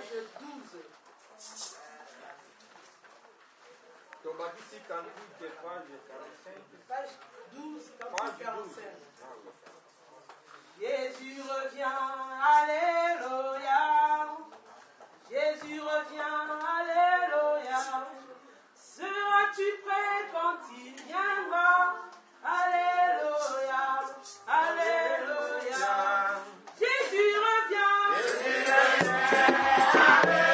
12. Donc, Baptiste 58, page 45. Page 12, Page 12. 45. Jésus revient, alléluia. Jésus revient, alléluia. Seras-tu prêt quand il viendra? Alléluia, alléluia. Jésus revient. Jésus revient, alléluia.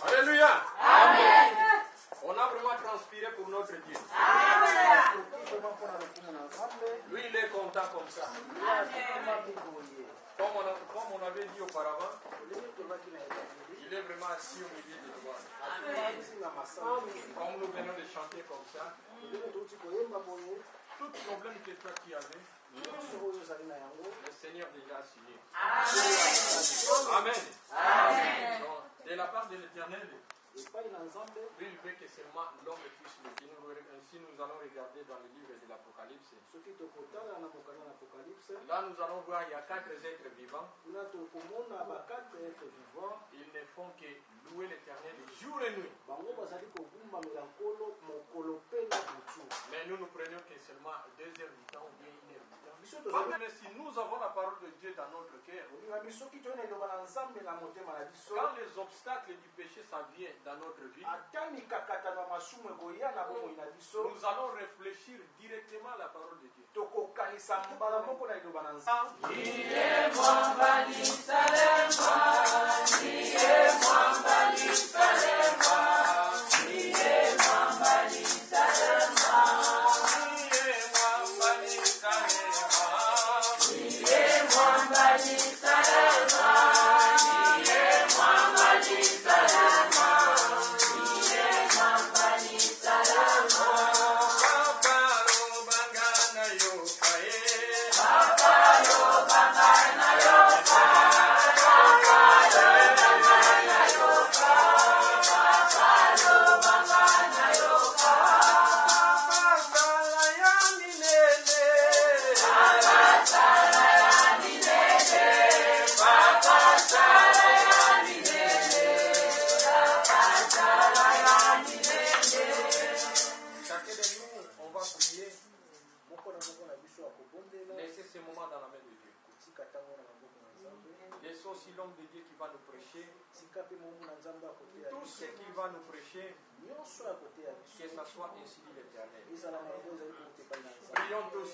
Alléluia. Amen. On a vraiment transpiré pour notre Dieu. Amen. Lui, il est content comme ça. Comme on avait dit auparavant, il est vraiment assis au milieu de toi. Comme nous venons de chanter comme ça, tout problème que toi tu avais, le Seigneur déjà a signé. Amen. Amen. Donc, de la part de l'Éternel, lui, il veut que seulement l'homme puisse le dire. Ainsi, nous allons regarder dans le livre de l'Apocalypse. Là, nous allons voir, il y a 4 êtres vivants. Ils ne font que louer l'Éternel jour et nuit. Mais nous prenons que seulement 2 heures du temps ou bien 1 heure du temps. Mais si nous avons la parole de Dieu dans notre cœur, quand les obstacles du péché ça vient dans notre vie, nous allons réfléchir directement à la parole de Dieu. Laissez ce moment dans la main de Dieu. Laissez aussi l'homme de Dieu qui va nous prêcher. Tout ce qu'il va nous prêcher, que ça soit ainsi dit l'Éternel. Prions tous.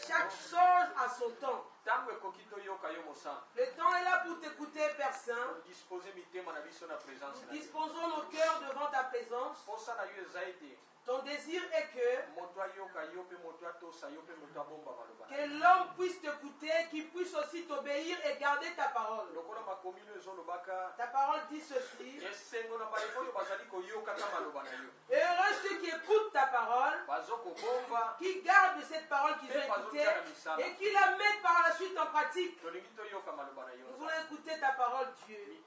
Chaque chose a son temps. Le temps est là pour t'écouter, Père Saint. Nous disposons nos cœurs devant ta présence. Ton désir est que l'homme puisse t'écouter, qu'il puisse aussi t'obéir et garder ta parole. Ta parole dit ceci. Heureux ceux qui écoutent ta parole, qui gardent cette parole qu'ils ont écoutée et qui la mettent par la suite en pratique. Nous voulons écouter ta parole, Dieu.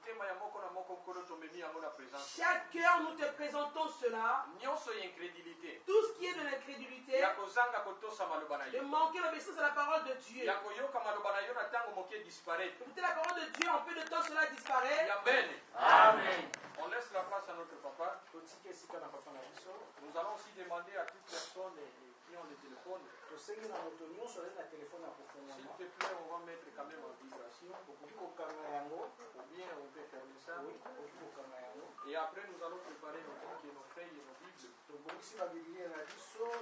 Chaque cœur, nous te présentons cela. Tout ce qui est de l'incrédulité, de manquer l'obéissance à la parole de Dieu. Écouter la parole de Dieu, en peu de temps cela disparaît. Amen. Amen. On laisse la place à notre papa. Nous allons aussi demander à toute personne qui ont le téléphone. S'il te plaît, on va mettre quand même en vibration. Ou bien on peut fermer ça. Et après, nous allons préparer nos feuilles et nos Bibles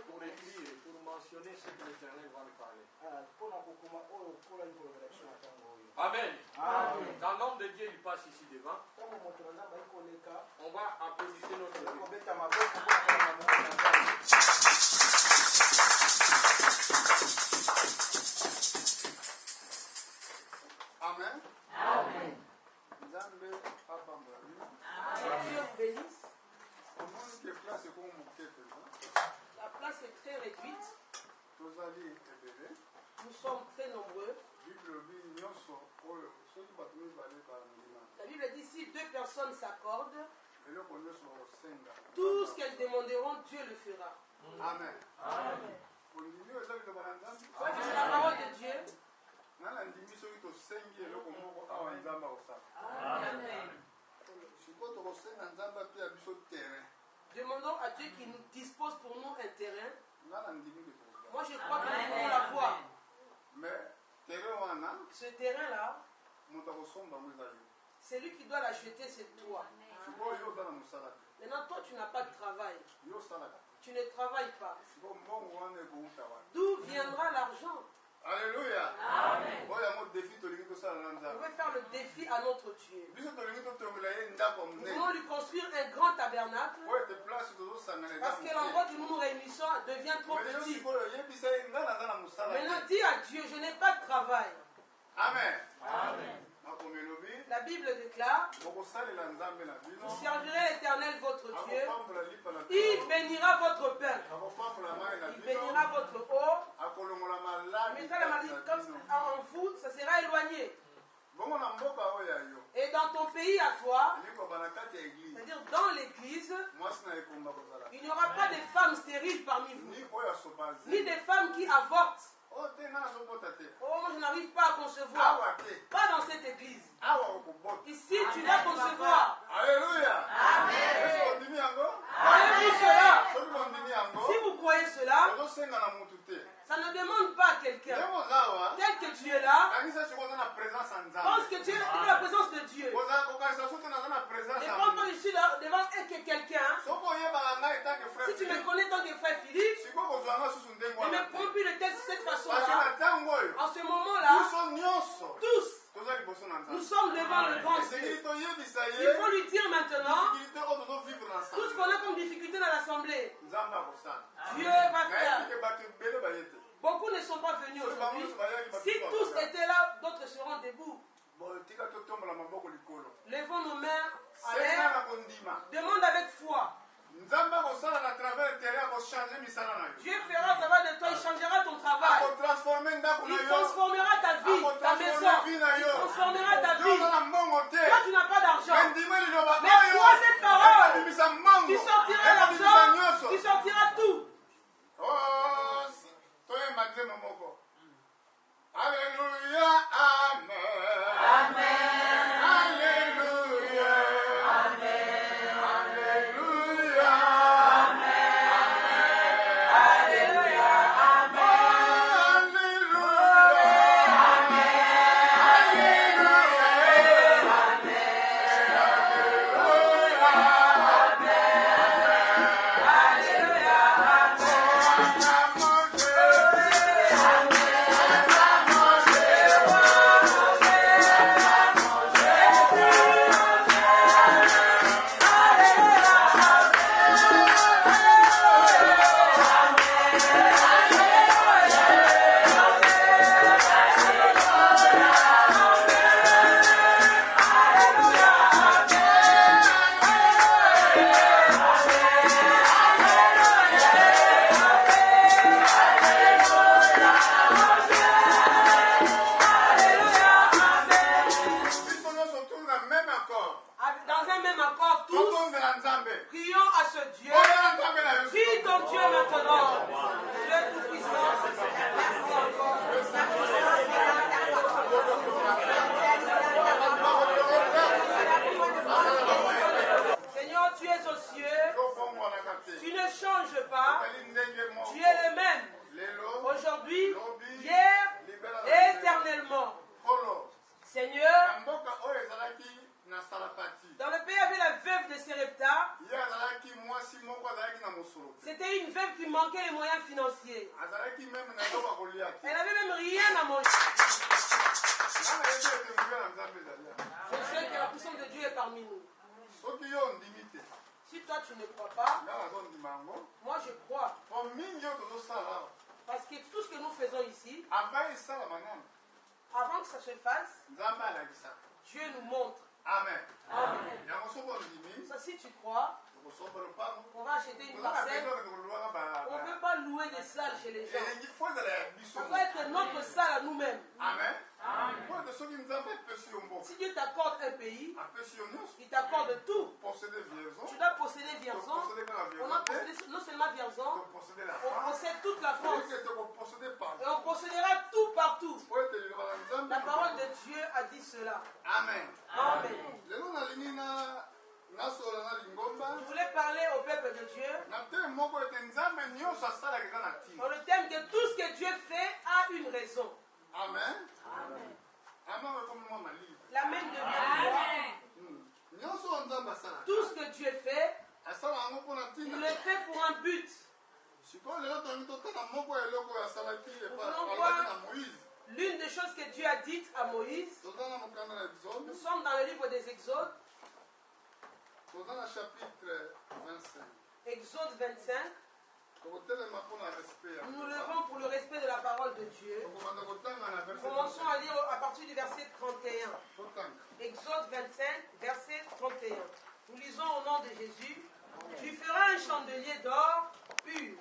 pour écrire, pour mentionner ce que l'Éternel va nous parler. Amen. Amen. Quand l'homme de Dieu il passe ici devant, on va applaudir notre Dieu. Amen. Amen. Dieu vous bénisse. La place est très réduite. Nous sommes très nombreux. La Bible dit si 2 personnes s'accordent, tout ce qu'elles demanderont, Dieu le fera. Amen. Amen. C'est la parole de Dieu. Amen. demandons à Dieu qu'il nous dispose pour nous un terrain. Moi, je crois que nous pouvons l'avoir. Ce terrain-là, c'est lui qui doit l'acheter, c'est toi. Maintenant, toi, tu n'as pas de travail. Tu ne travailles pas. D'où viendra l'argent? Alléluia. Amen. On veut faire le défi à notre Dieu. Nous voulons lui construire un grand tabernacle. Parce que l'endroit où nous nous réunissons devient trop petit. Maintenant, dis à Dieu, je n'ai pas de travail. Amen. Amen. La Bible déclare: vous servirez l'Éternel votre Dieu. Il bénira votre pain. Il bénira votre eau. Il mettra la maladie comme en vous, ça sera éloigné. Et dans ton pays à toi, c'est-à-dire dans l'église, il n'y aura pas de femmes stériles parmi vous, ni des femmes qui avortent. Oh, moi je n'arrive pas à concevoir. Pas dans cette église. Ici, tu vas concevoir. Alléluia. Amen. Croyez-vous cela? Si vous croyez cela, ça ne demande pas à quelqu'un. Tel que tu es là, pense que tu es dans la présence de Dieu. Et quand je suis là devant quelqu'un, si tu me connais tant que frère Philippe, ne me prends plus de cette façon-là. En ce moment-là, tous, nous sommes devant le grand Dieu. Il faut lui dire maintenant tout ce qu'on a comme difficulté dans l'assemblée. Dieu va faire. Beaucoup ne sont pas venus aujourd'hui. Si tous étaient là, d'autres seront debout. Levons nos mains en l'air. Demande avec foi. Dieu fera au travers de toi, il changera ton travail. Il transformera ta vie, ta maison. Il transformera ta vie. Toi, tu n'as pas d'argent. Mais crois cette parole. Tu sortiras l'argent, tu sortiras tout. Alléluia, amen. Amen. Alléluia. Amen. Alléluia. Amen. Alléluia. Amen. Prions à ce Dieu. Prie ton Dieu maintenant. Dieu Tout-Puissant. Seigneur, tu es aux cieux. Tu ne changes pas. Tu es le même. Aujourd'hui, hier et éternellement. Seigneur, dans le pays, il y avait la veuve de Sarepta. C'était une veuve qui manquait les moyens financiers. Elle n'avait même rien à manger. Je sais que la puissance de Dieu est parmi nous. Si toi tu ne crois pas, moi je crois. Parce que tout ce que nous faisons ici, avant que ça se fasse, Dieu nous montre. Amen. Amen. Ça, si tu crois, on va acheter une parcelle. On ne veut pas louer des salles chez les gens. Ça doit être notre salle à nous-mêmes. Amen. Si Dieu t'accorde un pays, il t'accorde tout. Tu dois posséder Vierzon. On a possédé non seulement Vierzon, on possède toute la France. Et on possédera tout partout. La parole de Dieu a dit cela. Amen. Amen. Je voulais parler au peuple de Dieu. le thème que tout ce que Dieu fait a une raison. Amen. Amen. Amen. L'amen devient quoi? Tout ce que Dieu fait, il le fait pour un but. L'une des choses que Dieu a dites à Moïse, nous sommes dans le livre des Exodes, Exode 25. Nous nous levons pour le respect de la parole de Dieu. Commençons à lire à partir du verset 31. Exode 25, verset 31. Nous lisons au nom de Jésus. Tu feras un chandelier d'or pur.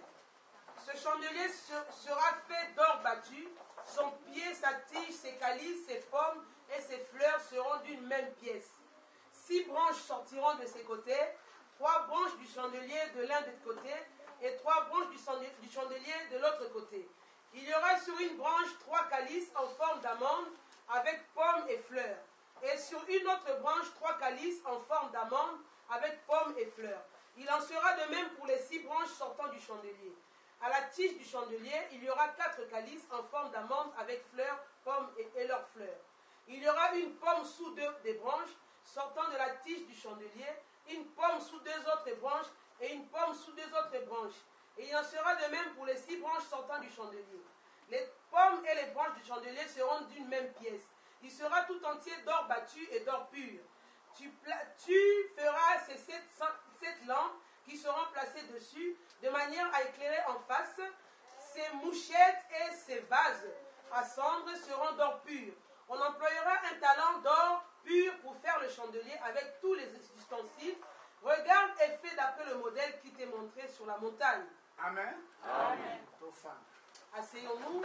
Ce chandelier sera fait d'or battu. Son pied, sa tige, ses calices, ses pommes et ses fleurs seront d'une même pièce. 6 branches sortiront de ses côtés, 3 branches du chandelier de l'un des côtés et 3 branches du chandelier de l'autre côté. Il y aura sur une branche 3 calices en forme d'amande avec pommes et fleurs. Et sur une autre branche 3 calices en forme d'amande avec pommes et fleurs. Il en sera de même pour les 6 branches sortant du chandelier. À la tige du chandelier, il y aura 4 calices en forme d'amande avec fleurs, pommes et leurs fleurs. Il y aura une pomme sous 2 des branches sortant de la tige du chandelier, une pomme sous 2 autres branches et une pomme sous 2 autres branches. Et il en sera de même pour les 6 branches sortant du chandelier. Les pommes et les branches du chandelier seront d'une même pièce. Il sera tout entier d'or battu et d'or pur. Tu feras ces 7 lampes qui seront placées dessus, de manière à éclairer en face. Ces mouchettes et ces vases à cendre seront d'or pur. On employera un talent d'or pur pour faire le chandelier avec tous les ustensiles. Regarde et fais d'après le modèle qui t'est montré sur la montagne. Amen. Amen. Asseyons-nous.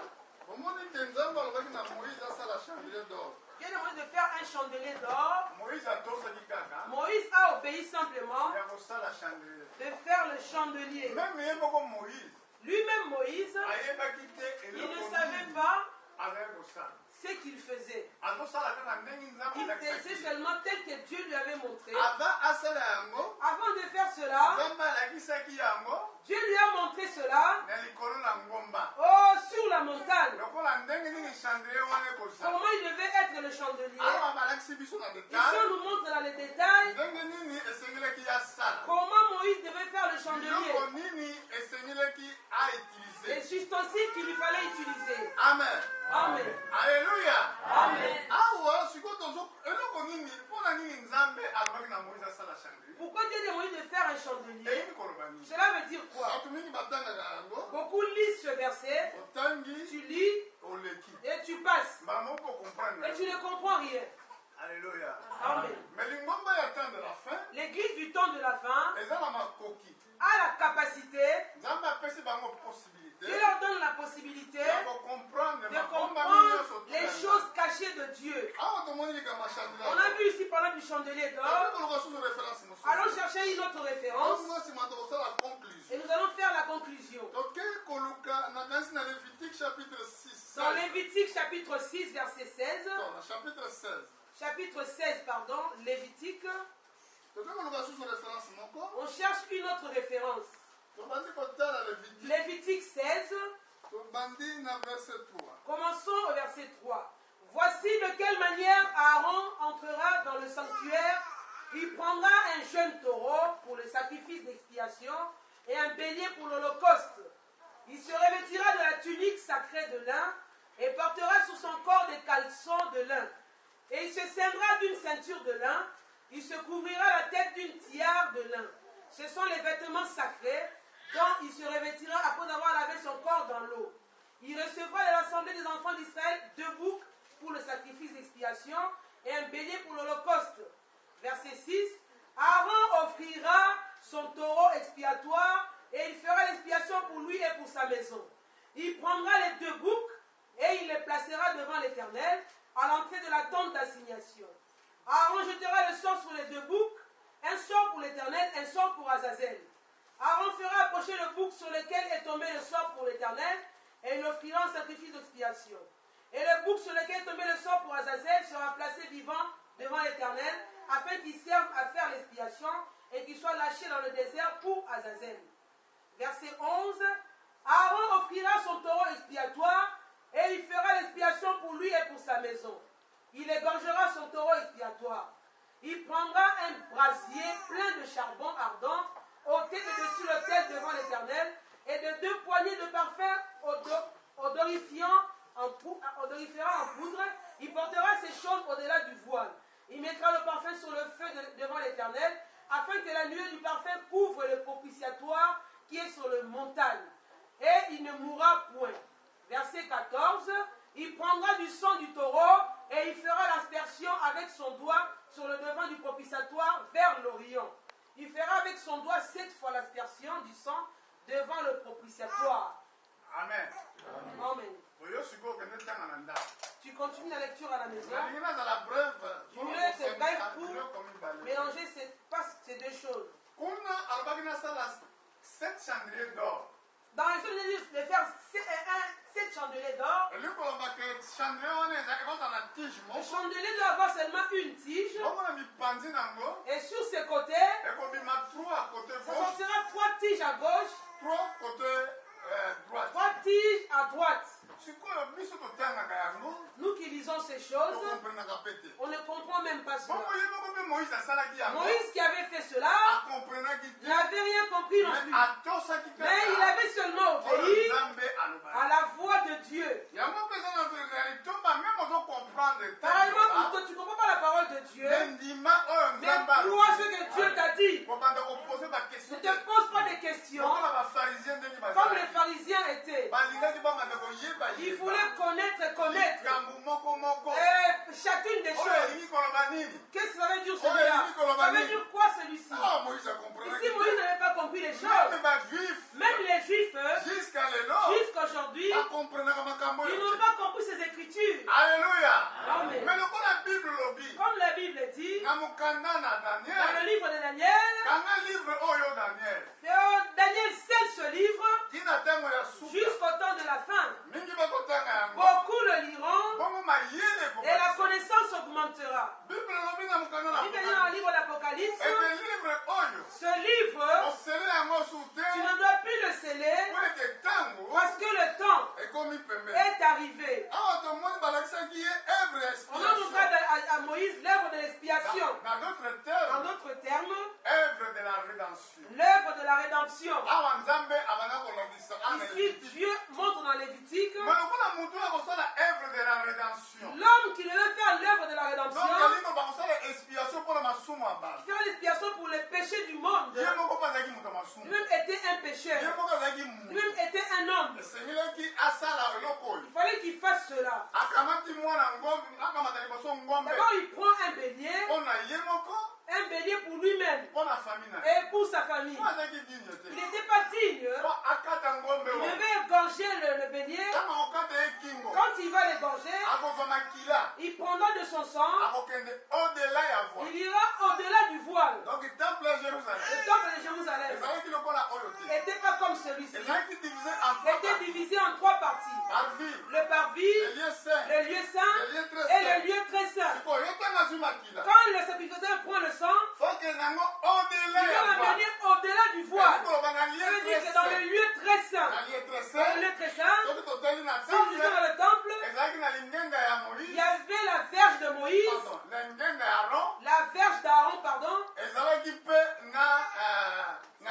Dieu demande de faire un chandelier d'or. Moïse a obéi simplement de faire le chandelier. Lui-même Moïse, il ne savait pas ce qu'il faisait. Il faisait seulement tel que Dieu lui avait montré. Avant de faire cela, Dieu lui a montré cela sur la montagne. Comment il devait être le chandelier. Ici on nous montre dans les détails comment Moïse devait faire le chandelier. Les ustensiles qu'il lui fallait utiliser. Amen. Amen. Alléluia. Amen. Pourquoi Dieu dit à Moïse de faire un chandelier? Cela veut dire quoi? Beaucoup lisent ce verset, tu lis et tu passes. Et tu ne comprends rien. Alléluia. Amen. L'église du temps de la fin a la capacité, Dieu leur donne la possibilité de comprendre les choses cachées de Dieu. On a vu ici parler du chandelier d'or. Allons chercher une autre référence et nous allons faire la conclusion. Dans Lévitique chapitre 6 verset 16. Chapitre 16, pardon, Lévitique. On cherche une autre référence. Lévitique 16. Commençons au verset 3. Voici de quelle manière Aaron entrera dans le sanctuaire. Il prendra un jeune taureau pour le sacrifice d'expiation et un bélier pour l'holocauste. Il se revêtira de la tunique sacrée de lin et portera sur son corps des caleçons de lin. Et il se ceindra d'une ceinture de lin. Il se couvrira la tête d'une tiare de lin. Ce sont les vêtements sacrés dont il se revêtira après avoir lavé son corps dans l'eau. Il recevra de l'assemblée des enfants d'Israël 2 boucs pour le sacrifice d'expiation et un bélier pour l'holocauste. Verset 6. Aaron offrira son taureau expiatoire et il fera l'expiation pour lui et pour sa maison. Il prendra les 2 boucs et il les placera devant l'Éternel à l'entrée de la tente d'assignation. Aaron jettera le sort sur les 2 boucs, un sort pour l'Éternel, un sort pour Azazel. Aaron fera approcher le bouc sur lequel est tombé le sort pour l'Éternel et il offrira un sacrifice d'expiation. Et le bouc sur lequel est tombé le sort pour Azazel sera placé vivant devant l'Éternel afin qu'il serve à faire l'expiation et qu'il soit lâché dans le désert pour Azazel. Verset 11. Aaron offrira son taureau expiatoire et il fera l'expiation pour lui et pour sa maison. Il égorgera son taureau expiatoire. Il prendra un brasier plein de charbon ardent, ôté de dessus l'autel devant l'Éternel, et de 2 poignées de parfum odorifiant en poudre. Il portera ces choses au-delà du voile. Il mettra le parfum sur le feu devant l'Éternel, afin que la nuée du parfum couvre le propitiatoire qui est sur le montagne. Et il ne mourra point. Verset 14. Il prendra du sang du taureau et il fera l'aspersion avec son doigt sur le devant du propitiatoire vers l'Orient. Il fera avec son doigt 7 fois l'aspersion du sang devant le propitiatoire. Amen. Amen. Tu continues la lecture à la maison. Je voulais te bref pour mélanger ces 2 choses. Dans les choses de faire 7 chandeliers d'or. Le chandelier doit avoir seulement une tige. Et sur ses côtés, ça sortira 3 tiges à gauche, 3 tiges à droite. Nous qui lisons ces choses, on ne comprend même pas cela. Moïse qui avait fait cela n'avait rien compris non plus. Mais il avait seulement obéi à la voix de Dieu. Pareillement, tu ne comprends pas la parole de Dieu, mais crois ce que Dieu t'a dit. Ne te pose pas des questions comme les pharisiens étaient. Il voulait connaître et commettre chacune des choses. Qu'est-ce que ça veut dire celui-là? Ça veut dire quoi celui-ci? Ici, Moïse n'avait pas compris les choses. Même les Juifs, jusqu'à aujourd'hui, ils n'ont pas compris ces écritures. Alléluia. Amen. Comme la Bible dit, dans le livre de Daniel, Daniel scelle ce livre jusqu'au temps de la fin. Beaucoup le liront et la connaissance augmentera. La Bible dit dans le livre d'Apocalypse, ce livre, tu ne dois plus le sceller parce que le temps est arrivé. On a montré à Moïse l'œuvre de l'expiation. En d'autres termes, l'œuvre de la rédemption. Ici, Dieu montre dans Lévitique l'homme qui devait faire l'œuvre de la rédemption, faire l'expiation pour les péchés du monde. Lui-même était un pécheur. Lui-même était un homme. Il fallait qu'il fasse cela. D'abord, il prend un bélier pour lui-même et pour sa famille. Il n'était pas digne. Il devait égorger le bélier. Quand il va l'égorger, il prendra de son sang. Il ira au-delà du voile. Le temple de Jérusalem n'était pas comme celui-ci. Il était divisé en 3 parties. Le parvis, le lieu saint et le lieu très saint. Quand le sacrificateur prend le sang, il va l'amener au-delà du voile. Ça veut dire que dans le lieu très saint, si vous êtes dans le temple, il y avait la verge de Moïse, la verge d'Aaron, pardon. Il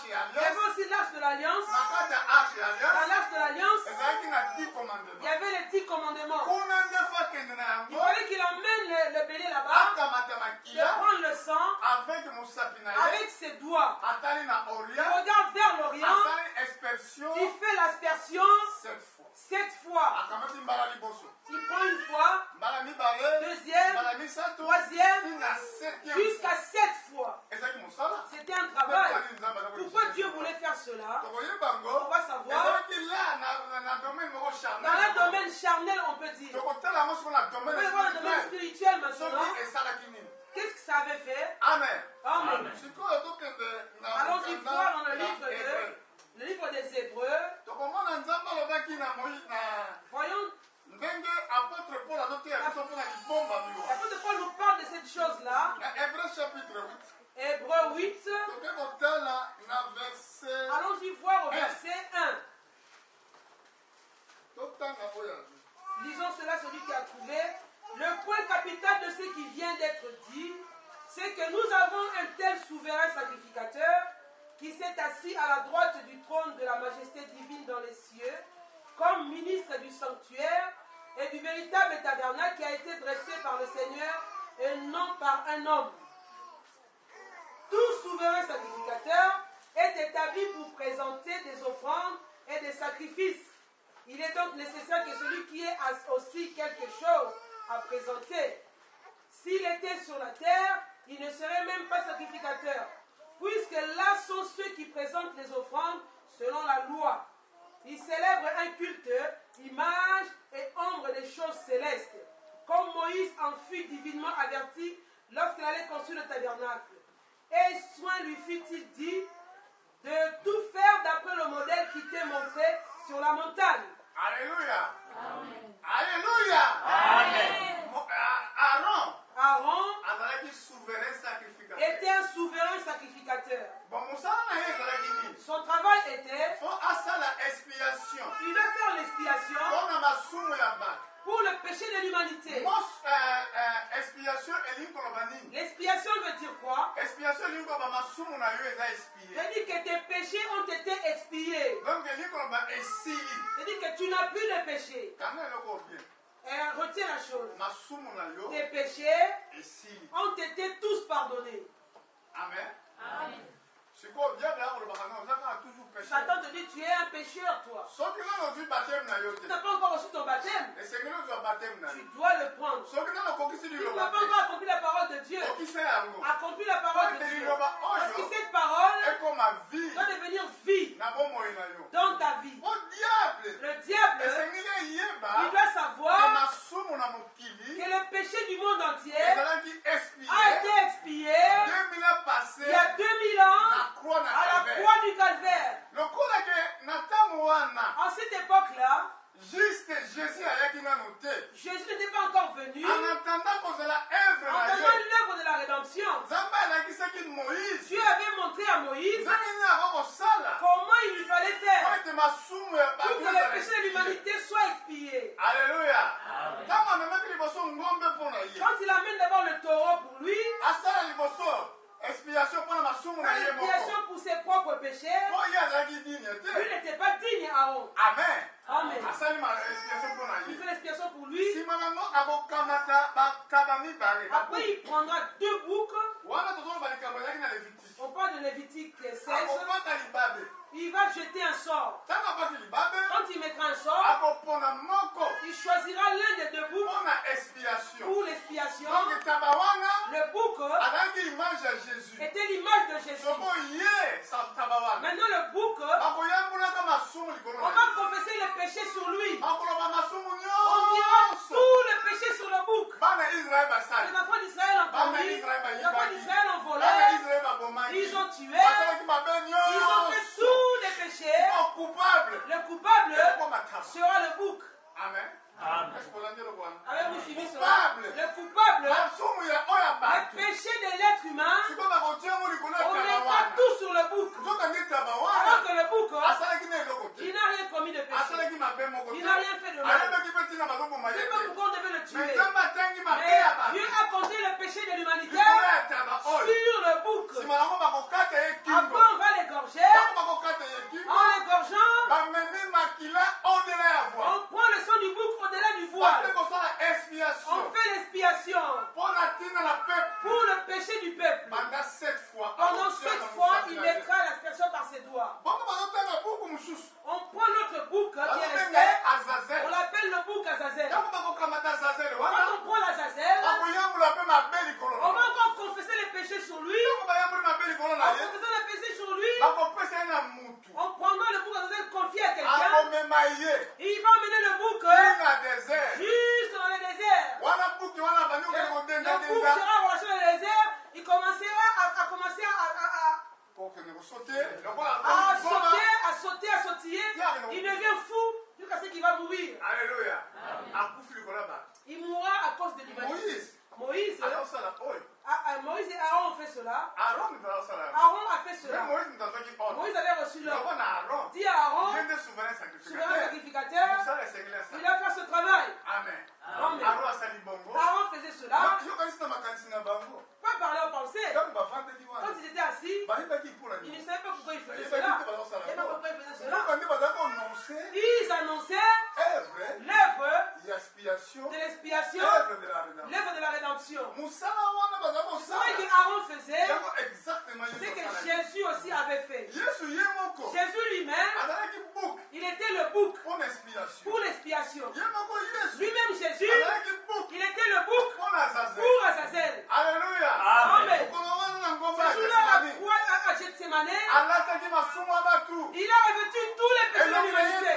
y avait aussi l'arche de l'Alliance. Dans l'arche de l'Alliance, il y avait les 10 commandements. Il fallait qu'il emmène le bélier là-bas, de prendre le sang avec ses doigts. Il regarde vers l'Orient. Il fait l'aspersion 7 fois. Il prend une fois, deuxième, troisième, jusqu'à 7 fois. C'était un travail. Pourquoi Dieu voulait faire cela? On va savoir. Dans le domaine charnel, on peut dire. On peut voir le domaine spirituel maintenant. Qu'est-ce que ça avait fait? Amen. Amen. Allons-y voir dans le livre des Hébreux. Voyons. L'apôtre Paul nous parle de cette chose-là. Hébreux 8. Allons-y voir que nous avons un tel souverain sacrificateur qui s'est assis à la droite du trône de la majesté divine dans les cieux, comme ministre du sanctuaire et du véritable tabernacle qui a été dressé par le Seigneur et non par un homme. Tout souverain sacrificateur est établi pour présenter des offrandes et des sacrifices. Il est donc nécessaire que celui qui ait aussi quelque chose à présenter, s'il était sur la terre, il ne serait même pas sacrificateur, puisque là sont ceux qui présentent les offrandes selon la loi. Ils célèbrent un culte, image et ombre des choses célestes, comme Moïse en fut divinement averti lorsqu'il allait construire le tabernacle. Et soin lui fut-il dit de tout faire d'après le modèle qui t'est montré sur la montagne. Alléluia. Amen. Alléluia. Amen. Aaron était un souverain sacrificateur. Son travail était, il doit faire l'expiation pour le péché de l'humanité. L'expiation veut dire quoi? C'est-à-dire que tes péchés ont été expiés. C'est-à dire que tu n'as plus de péché. Et retiens la chose. Tes péchés ont été tous pardonnés. Amen. Amen. Satan te dit tu es un pécheur toi. Tu n'as pas encore reçu ton baptême. Tu dois le prendre. Tu n'as pas encore accompli la parole de Dieu. Accompli la parole de Dieu. Parce que cette parole doit devenir vie dans ta vie. Le diable, il doit savoir que le péché du monde entier a été expié il y a 2000 ans à la croix du calvaire. En cette époque-là, Jésus n'était pas encore venu. En attendant l'œuvre de la rédemption, Dieu avait montré à Moïse comment il lui fallait faire pour que le péché de l'humanité soit expié. Alléluia. Quand il amène d'abord le taureau pour lui, expiation pour ses propres péchés, lui n'était pas digne, Aaron. Amen. Amen. Il fait l'expiation pour lui. Après, il prendra 2 boucs. On parle de Lévitique 16. Il va jeter un sort. Quand il mettra un sort, il choisira l'un des 2 boucs pour l'expiation. Le bouc était l'image de Jésus. Maintenant, le bouc, on va confesser le péché sur lui. On dira tout le péché sur le bouc. Les enfants d'Israël ont commis, les enfants d'Israël ont volé, ils ont tué, ils ont fait tous les péchés. Le coupable sera le bouc. Amen. Avez-vous suivi cela? Le coupable, le péché de l'être humain, on mettra tout sur le bouc. Alors que le bouc, il n'a rien commis de péché. Il n'a rien fait de mal. C'est pas pourquoi on devait le tuer. Mais Dieu a compté le péché de l'humanité sur le bouc. Après, on va l'égorger. En l'égorgeant, on prend le sang du bouc au-delà du voile. On fait l'expiation pour le péché du peuple. Pendant 7 fois, il mettra l'expiation par ses doigts. On prend notre bouc qui est resté. On l'appelle le bouc Azazel. Quand on prend l'Azazel, on va encore confesser les péchés sur lui. En confessant les péchés sur lui, on prendra le bouc Azazel confié à quelqu'un. Et il va emmener le bouc juste dans le désert. Le bouc sera relâché dans le désert. Il commencera à sautiller. Il devient fou jusqu'à ce qu'il va mourir. Alléluia. Il mourra à cause de l'humanité. Moïse et Aaron ont fait cela. Aaron a fait cela. Moïse avait reçu l'ordre. Dis à Aaron, souverain sacrificateur, il va faire ce travail. Amen. Aaron faisait cela. Pas parler aux pensées. ils annonçaient l'œuvre de l'expiation, l'œuvre de la rédemption. Ce qu'Aaron faisait, c'est que Jésus aussi avait fait. Jésus lui-même, il était le bouc pour l'expiation. Lui-même Jésus, il était le bouc pour Azazel. Alléluia. Amen. Ce jour-là, à la croix à Gethsemane, il a revêtu tous les péchés de l'humanité.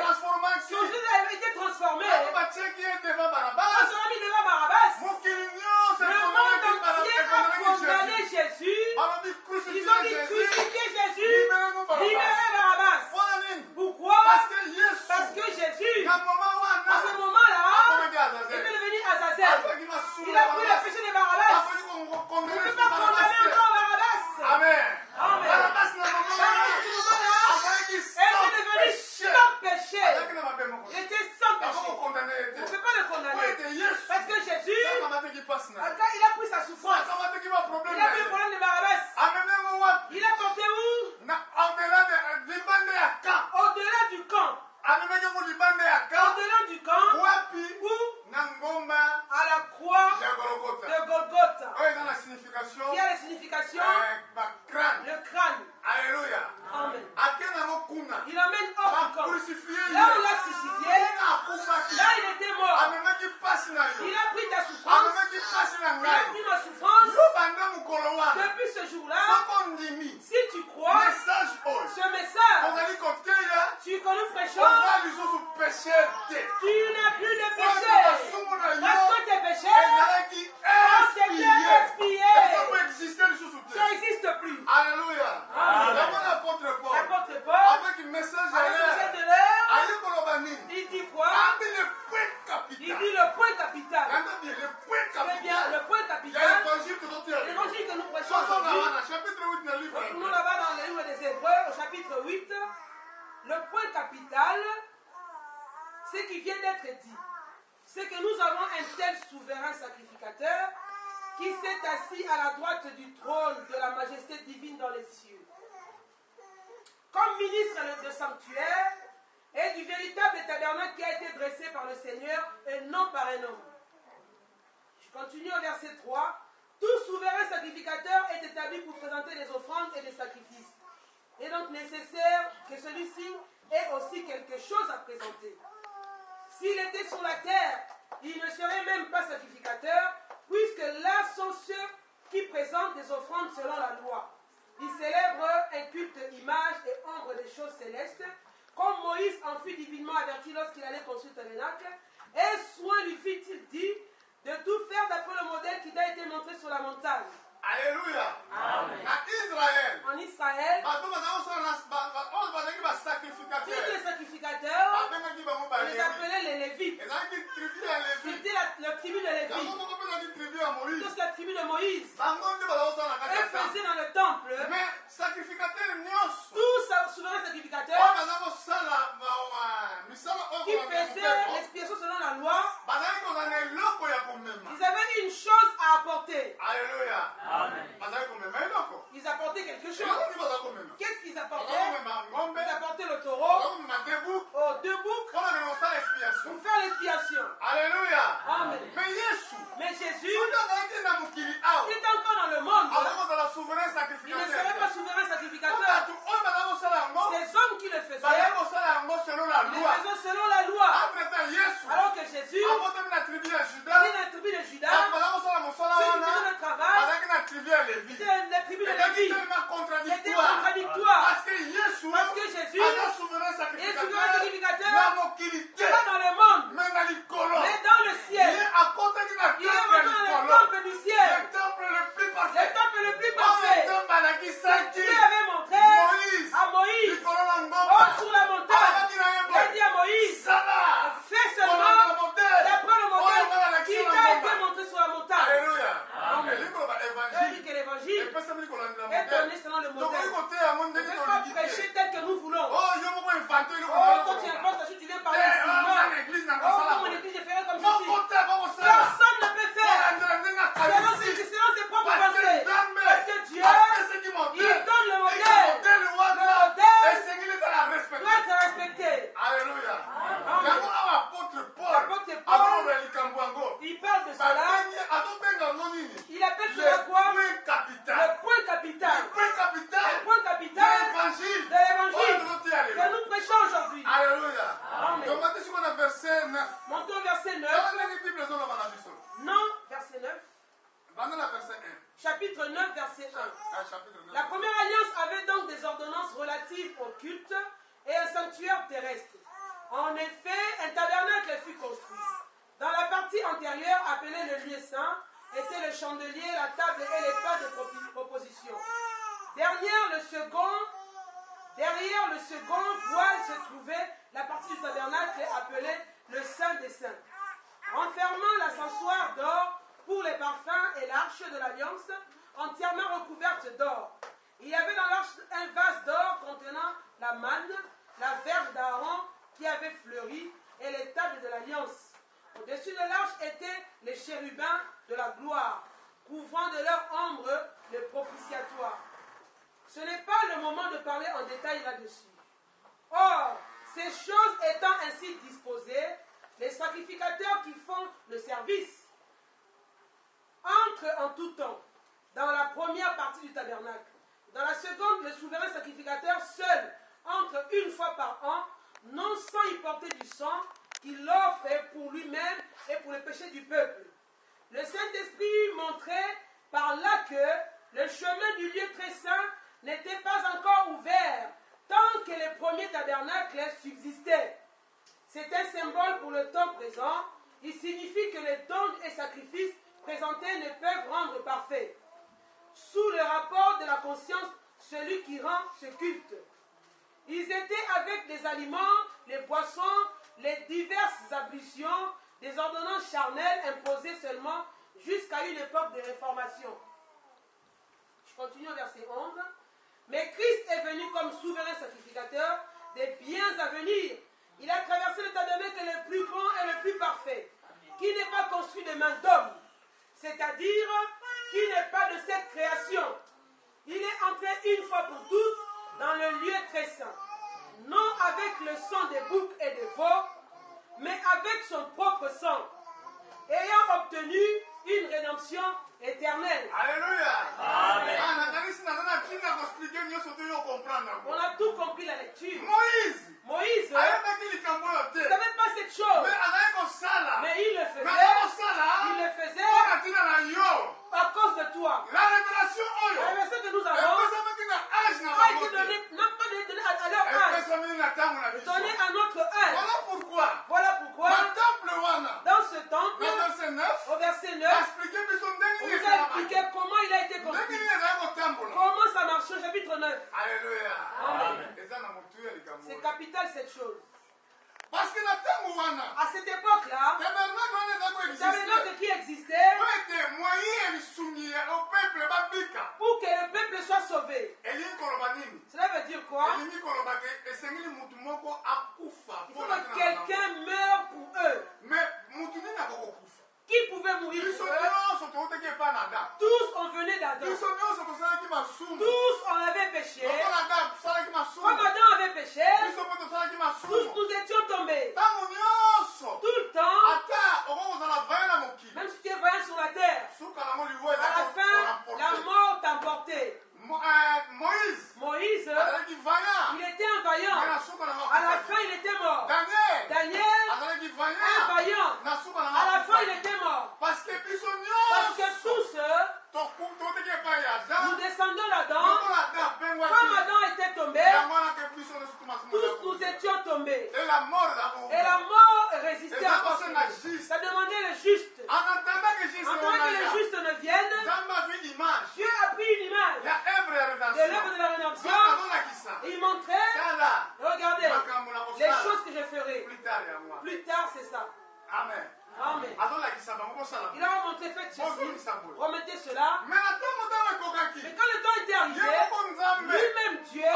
Son Jésus a été transformé. On s'est mis devant Barabbas. Le monde entier a condamné Jésus. Ils ont dit crucifiez Jésus, libérez Barabbas. Pourquoi? Parce que Jésus, à ce moment-là, était devenu Azazel. Il a pris le péché de Barabbas. On ne peut pas condamner encore Barabbas. Amen. Amen. Barabbas, à ce moment-là, était devenu sans péché. Il était sans péché. On ne peut pas le condamner. Parce que Jésus, quand il a pris sa souffrance, il a pris le problème de Barabbas. Il a porté où? Au-delà du camp. Au-delà du camp, où? À la croix de Golgotha. Qui a la signification? Le crâne. Alléluia. Amen. Il Il emmène hors du camp. Là où il l'a crucifié, là il était mort. Il a pris ta souffrance. Il a pris ma souffrance. Depuis ce jour-là, si tu crois ce message, tu connais fraîcheur, tu n'as plus de péché. Parce que tes péchés ont été expiés. Ça n'existe plus. Alléluia. L'apôtre Paul, avec le message de l'heure, il dit quoi? Il dit le point capital. Très bien, le point capital. L'évangile que nous prêchons aujourd'hui. Retournons là-bas dans le livre des Hébreux, au chapitre 8. Le point capital, ce qui vient d'être dit, c'est que nous avons un tel souverain sacrificateur qui s'est assis à la droite du trône de la majesté divine dans les cieux. Comme ministre de sanctuaire et du véritable tabernacle qui a été dressé par le Seigneur et non par un homme. Je continue au verset 3. Tout souverain sacrificateur est établi pour présenter des offrandes et des sacrifices. Il est donc nécessaire que celui-ci ait aussi quelque chose à présenter. S'il était sur la terre, il ne serait même pas sacrificateur, puisque là sont ceux qui présentent des offrandes selon la loi. Ils célèbrent un culte image et ombre des choses célestes, comme Moïse en fut divinement averti lorsqu'il allait construire le tabernacle, et soin lui fit-il dit de tout faire d'après le modèle qui t'a été montré sur la montagne. Alléluia. Amen. En Israël, tous les sacrificateurs, on les appelait les Lévites. C'était la tribu de Lévi. Parce que la tribu de Moïse, elle faisait dans le temple, tout souverain sacrificateur qui faisait l'expiation selon la loi, ils avaient une chose à apporter. Alléluia. Amen. Ils apportaient quelque chose. Qu'est-ce qu'ils apportaient? Ils apportaient le taureau, deux boucs, pour faire l'expiation. Alléluia. Amen. Mais Jésus, il est encore dans le monde. Il ne serait pas souverain sacrificateur. Ces hommes qui le faisaient, ils le faisaient selon la loi. Alors que Jésus, il est dans la tribu de Juda, ceux qui faisaient le travail, c'était la tribu de Lévi. C'était contradictoire. Parce que Jésus est souverain sacrificateur, pas dans le monde, mais dans le ciel. Il est maintenant dans le temple du ciel. Le temple le plus parfait. Dieu avait montré à Moïse, sur la montagne. Il a dit à Moïse, aujourd'hui. Alléluia. Amen. Donc, maintenant, on a verset 9. Montons au verset 9. Non, verset 9. verset 1. Chapitre 9, verset 1. Chapitre 9. La première alliance avait donc des ordonnances relatives au culte et un sanctuaire terrestre. En effet, un tabernacle fut construit. Dans la partie antérieure, appelée le lieu saint, étaient le chandelier, la table et les pains de proposition. Derrière le second voile se trouvait la partie du tabernacle appelée le Saint des Saints, renfermant l'ascensoir d'or pour les parfums et l'arche de l'alliance, entièrement recouverte d'or. Il y avait dans l'arche un vase d'or contenant la manne, la verge d'Aaron qui avait fleuri et les tables de l'alliance. Au-dessus de l'arche étaient les chérubins de la gloire, couvrant de leur ombre le propitiatoire. Ce n'est pas le moment de parler en détail là-dessus. Or, ces choses étant ainsi disposées, les sacrificateurs qui font le service entrent en tout temps dans la première partie du tabernacle. Dans la seconde, le souverain sacrificateur seul entre une fois par an, non sans y porter du sang qu'il offre pour lui-même et pour le péché du peuple. Le Saint-Esprit montrait par là que le chemin du lieu très saint n'était pas encore ouvert tant que les premiers tabernacles subsistaient. C'est un symbole pour le temps présent. Il signifie que les dons et sacrifices présentés ne peuvent rendre parfait. Sous le rapport de la conscience, celui qui rend ce culte. Ils étaient avec des aliments, les boissons, les diverses ablutions, des ordonnances charnelles imposées seulement jusqu'à une époque de réformation. Je continue au verset 11. Mais Christ est venu comme souverain sacrificateur des biens à venir. Il a traversé le tabernacle le plus grand et le plus parfait, qui n'est pas construit de main d'homme, c'est-à-dire qui n'est pas de cette création. Il est entré une fois pour toutes dans le lieu très saint, non avec le sang des boucs et des veaux, mais avec son propre sang, ayant obtenu une rédemption éternelle. Alléluia. Amen. On a tout compris la lecture. Moïse, il ne savait pas cette chose, mais il le faisait à cause de toi. La révélation que nous avons n'a pas été donnée à leur âge, donnée à notre âge. Voilà pourquoi dans ce temple, au verset 9, on nous a expliqué comment il a été construit, comment ça marche au chapitre 9. Alléluia. Amen. C'est capital cette chose. Parce que à cette époque-là, le tabernacle qui existait pour que le peuple soit sauvé. Cela veut dire quoi? Il faut que quelqu'un meure pour eux. Qui pouvait mourir pour eux? Tous on venait d'Adam. Tous on avait péché. Comme Adam avait péché, tous nous étions tombés. Tout le temps, même si tu es vaillant sur la terre, à la fin, la mort t'a emporté. Moïse, il était un vaillant. À la fin, il était mort. Daniel, un vaillant. À la fin, il était mort. Parce que tous, nous descendons d'Adam. Comme Adam était tombé, tous nous étions tombés. Et la mort résistait à cause. Ça demandait le juste. En attendant que le juste ne vienne, Dieu a pris une image de l'œuvre de la rédemption. Il montrait, regardez, les choses que je ferai. Plus tard, c'est ça. Amen. Amen. Il a montré, faites ceci, remettez cela. Mais quand le temps était arrivé, lui-même Dieu, il est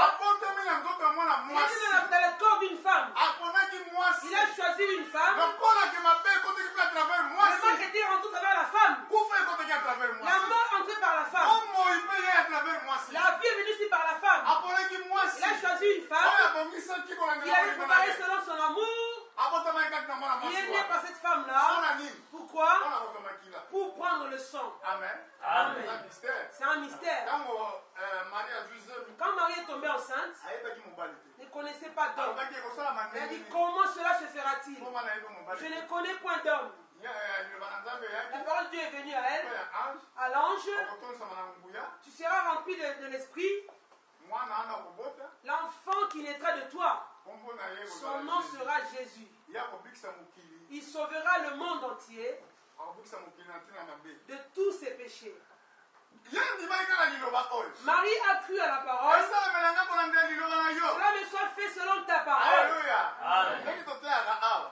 dans le corps d'une femme. Il a choisi une femme. Le sang était rentré à travers la femme. La mort entrée par la femme. La vie est venue ici par la femme. Il a choisi une femme. Il avait préparé selon son amour. Il est né par cette femme-là. Pourquoi? Pour prendre le sang. Amen. Amen. C'est un mystère. Quand Marie est tombée enceinte, elle ne connaissait pas d'homme. Elle a dit, comment cela se fera-t-il? Je ne connais point d'homme. La parole de Dieu est venue à elle, à l'ange. Tu seras rempli de l'esprit. L'enfant qui naîtra de toi, son nom sera Jésus. Il sauvera le monde entier de tous ses péchés. Marie a cru à la parole. Cela me soit fait selon ta parole.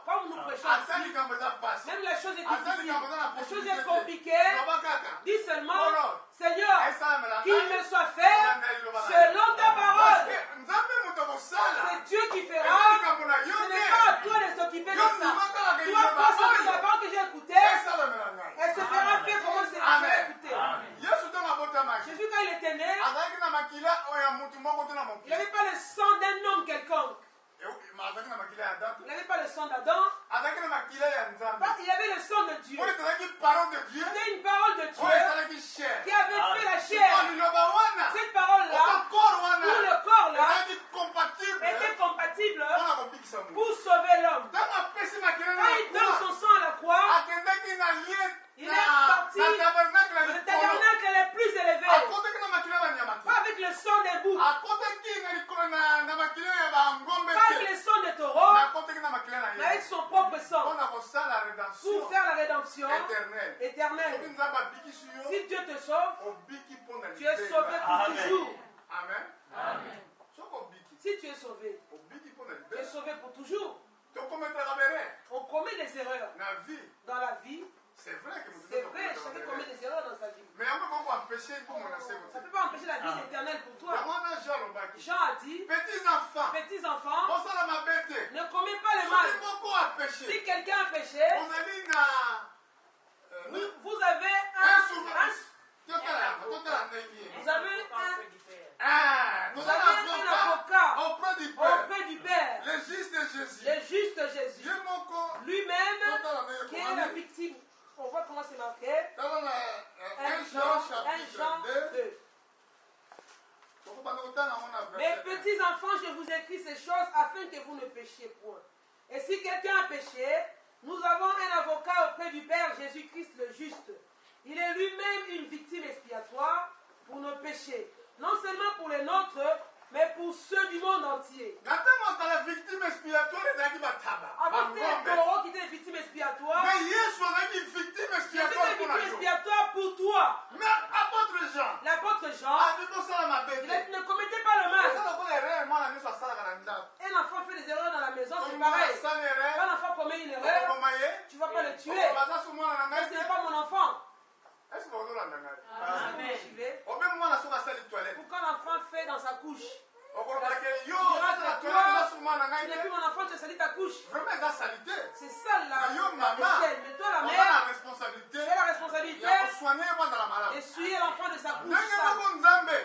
Comme nous prêchons ici, même la chose est difficile, la chose est compliquée. Dis seulement, Seigneur, qu'il me soit fait selon ta parole. C'est Dieu qui fera. Ce n'est pas à toi de s'occuper de ça. Toi, pense à la parole que j'ai écoutée. Elle se fera faire comment c'est écouté. Jésus, quand il était né, il n'avait pas le sang d'un homme quelconque. Il n'avait pas le sang d'Adam. Il avait le sang de Dieu. C'était une parole de Dieu qui avait fait la chair. Cette parole-là, pour le corps-là, était compatible pour sauver l'homme. Quand il donne son sang à la croix, il est parti dans le tabernacle le plus élevé. Pas avec le sang des boucs. Pas avec le sang des taureaux. Mais avec son propre sang. Pour faire la rédemption éternelle. Si Dieu te sauve, tu es sauvé pour toujours. Amen. Si tu es sauvé, tu es sauvé pour toujours. On commet des erreurs dans la vie. C'est vrai, chacun commet des erreurs dans sa vie. Mais ça ne peut pas empêcher la vie éternelle pour toi. Jean a dit, petits enfants, ne commets pas le mal. Si quelqu'un a péché, vous avez un avocat auprès du Père. Le juste Jésus. Lui-même qui est la victime. On voit comment c'est marqué. 1 Jean 2. Mes petits enfants, je vous écris ces choses afin que vous ne péchiez point. Et si quelqu'un a péché, nous avons un avocat auprès du Père, Jésus-Christ le juste. Il est lui-même une victime expiatoire pour nos péchés. Non seulement pour les nôtres, mais pour ceux du monde entier. La victime expiatoire est avec les taureaux qui étaient victimes expiatoires. Mais Jésus est une victime expiatoire pour toi. Mais l'apôtre Jean, il ne commettait pas le mal. Un enfant fait des erreurs dans la maison, c'est pareil. Quand un enfant commet une erreur, tu ne vas pas le tuer. Mais ce n'est pas mon enfant. Pourquoi l'enfant fait dans sa couche? Tu n'es plus mon enfant, tu as sali ta couche. C'est ça l'échelle. Mais toi, la mère, tu as la responsabilité d'essuyer l'enfant de sa couche.